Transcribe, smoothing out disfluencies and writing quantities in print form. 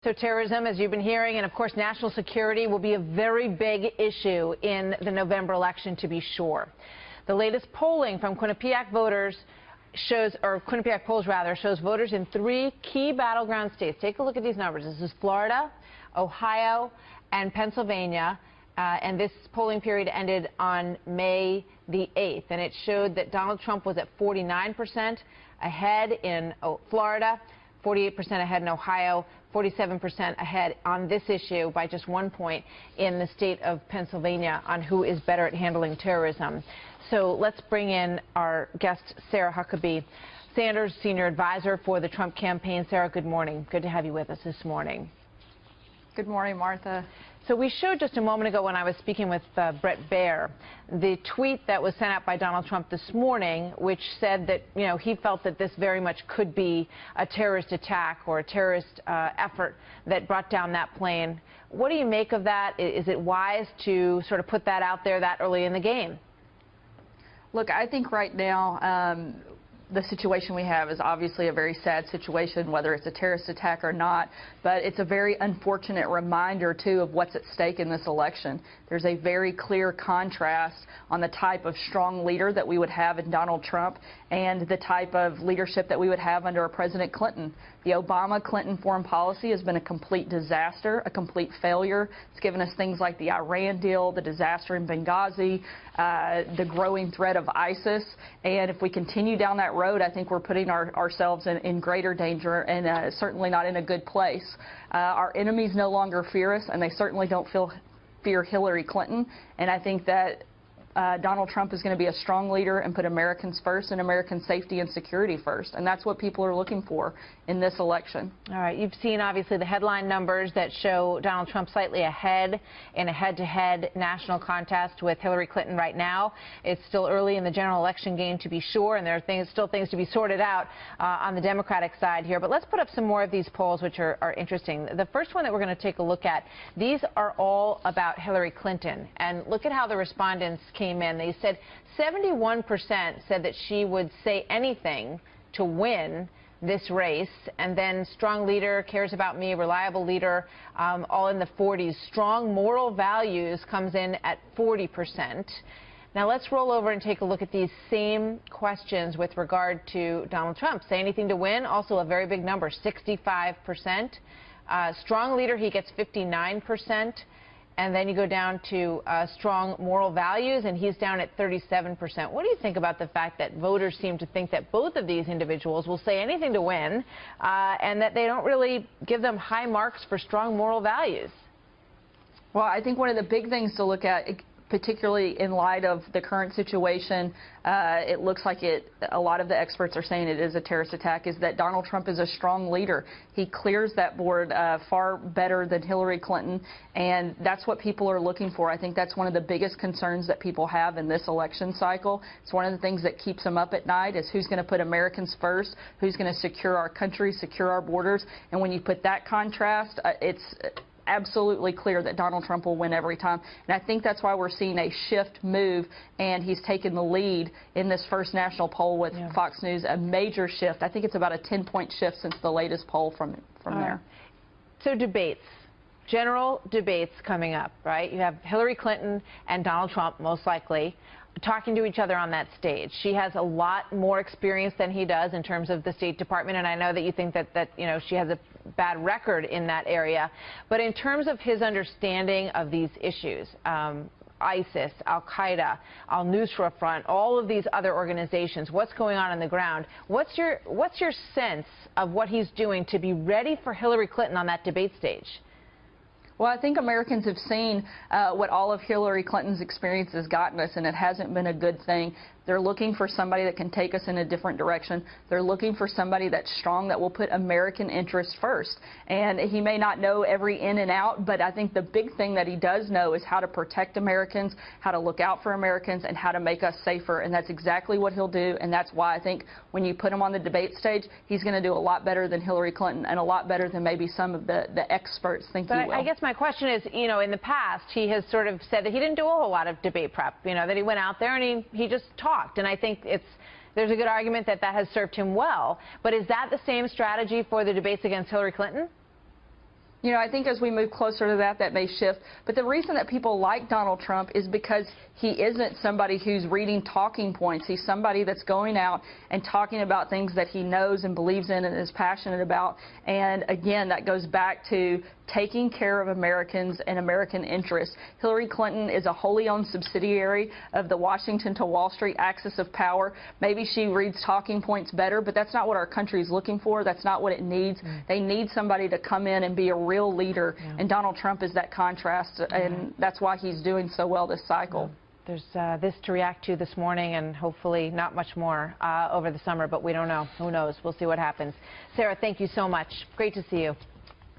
So terrorism, as you've been hearing, and of course national security will be a very big issue in the November election, to be sure. The latest polling from Quinnipiac voters shows, or Quinnipiac polls rather, shows voters in 3 key battleground states. Take a look at these numbers. This is Florida, Ohio, and Pennsylvania. And this polling period ended on May the 8th. And it showed that Donald Trump was at 49% ahead in Florida, 48% ahead in Ohio, 47% ahead on this issue by just 1 point in the state of Pennsylvania on who is better at handling terrorism. So let's bring in our guest, Sarah Huckabee, Sanders' senior advisor for the Trump campaign. Sarah, good morning. Good to have you with us this morning. Good morning, Martha. So we showed just a moment ago when I was speaking with Bret Baier the tweet that was sent out by Donald Trump this morning, which said that, you know, he felt that this very much could be a terrorist attack or a terrorist effort that brought down that plane. What do you make of that? Is it wise to sort of put that out there that early in the game? Look, I think right now the situation we have is obviously a very sad situation, whether it's a terrorist attack or not, but it's a very unfortunate reminder, too, of what's at stake in this election. There's a very clear contrast on the type of strong leader that we would have in Donald Trump and the type of leadership that we would have under a President Clinton. The Obama-Clinton foreign policy has been a complete disaster, a complete failure. It's given us things like the Iran deal, the disaster in Benghazi, the growing threat of ISIS. And if we continue down that road, I think we're putting ourselves in greater danger and certainly not in a good place. Our enemies no longer fear us, and they certainly don't fear Hillary Clinton. And I think that Donald Trump is going to be a strong leader and put Americans first and American safety and security first. And that's what people are looking for in this election. All right. You've seen, obviously, the headline numbers that show Donald Trump slightly ahead in a head-to-head national contest with Hillary Clinton right now. It's still early in the general election game, to be sure, and there are still things to be sorted out on the Democratic side here. But let's put up some more of these polls, which are interesting. The first one that we're going to take a look at, these are all about Hillary Clinton. And look at how the respondents came in. They said 71% said that she would say anything to win this race, and then strong leader, cares about me, reliable leader, all in the 40s. Strong moral values comes in at 40%. Now let's roll over and take a look at these same questions with regard to Donald Trump. Say anything to win, also a very big number, 65%. Strong leader, he gets 59%. And then you go down to strong moral values, and he's down at 37%. What do you think about the fact that voters seem to think that both of these individuals will say anything to win, and that they don't really give them high marks for strong moral values? Well, I think one of the big things to look at, particularly in light of the current situation, it looks like a lot of the experts are saying it is a terrorist attack, is that Donald Trump is a strong leader. He clears that board far better than Hillary Clinton, and that's what people are looking for. I think that's one of the biggest concerns that people have in this election cycle. It's one of the things that keeps them up at night, is who's going to put Americans first, who's going to secure our country, secure our borders. And when you put that contrast, it's absolutely clear that Donald Trump will win every time. And I think that's why we're seeing a shift move, and he's taken the lead in this first national poll with Fox News, a major shift. I think it's about a 10-point shift since the latest poll from there. So debates. General debates coming up, right? You have Hillary Clinton and Donald Trump, most likely, talking to each other on that stage. She has a lot more experience than he does in terms of the State Department, and I know that you think that you know, she has a bad record in that area. But in terms of his understanding of these issues, ISIS, Al-Qaeda, Al-Nusra Front, all of these other organizations, what's going on the ground, what's your sense of what he's doing to be ready for Hillary Clinton on that debate stage? Well, I think Americans have seen what all of Hillary Clinton's experience has gotten us, and it hasn't been a good thing. They're looking for somebody that can take us in a different direction. They're looking for somebody that's strong, that will put American interests first. And he may not know every in and out, but I think the big thing that he does know is how to protect Americans, how to look out for Americans, and how to make us safer. And that's exactly what he'll do. And that's why I think when you put him on the debate stage, he's going to do a lot better than Hillary Clinton and a lot better than maybe some of the experts think he will. But I guess my question is, you know, in the past, he has sort of said that he didn't do a whole lot of debate prep, you know, that he went out there and he just talked. And I think there's a good argument that that has served him well. But is that the same strategy for the debates against Hillary Clinton? You know, I think as we move closer to that, that may shift. But the reason that people like Donald Trump is because he isn't somebody who's reading talking points. He's somebody that's going out and talking about things that he knows and believes in and is passionate about. And again, that goes back to taking care of Americans and American interests. Hillary Clinton is a wholly owned subsidiary of the Washington to Wall Street axis of power. Maybe she reads talking points better, but that's not what our country is looking for. That's not what it needs. They need somebody to come in and be a real leader, and Donald Trump is that contrast, and that's why he's doing so well this cycle. There's this to react to this morning, and hopefully not much more over the summer, but we don't know. Who knows? We'll see what happens. Sarah, thank you so much. Great to see you.